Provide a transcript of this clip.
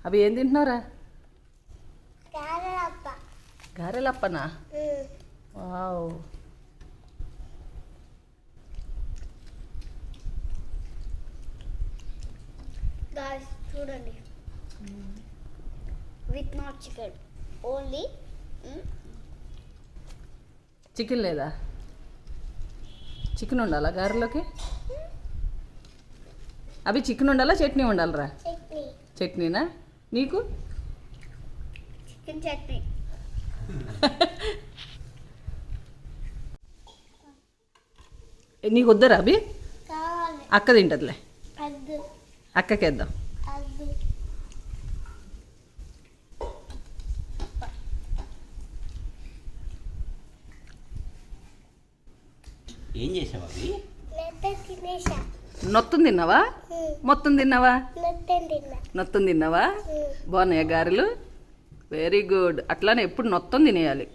అవి ఏం తింటున్నారా? గారెలప్ప. గారెలప్పనా? వావ్. గాయ్స్ చూడండి, with not chicken, only chicken లేదా? చికెన్ ఉండాలా గారెలోకి? అవి చికెన్ ఉండాలా చట్నీ ఉండాలరా? చట్నీ. చట్నీనా నీకు? చికెన్ చట్నీ. నీకు వద్దరా అవి? కావాలి. అక్క తింటదిలే, అద్దు అక్కకేద్దాం. అద్దు. ఏం చేసావు అవి? నెత్తం తినేసా. నొత్తం తిన్నావా? మొత్తం తిన్నావా? నెత్తం తిన్నా. నొత్తం తిన్నావా? బాగున్నాయా గారెలు? Very good. అట్లానే ఎప్పుడు నొత్తం తినేయాలి.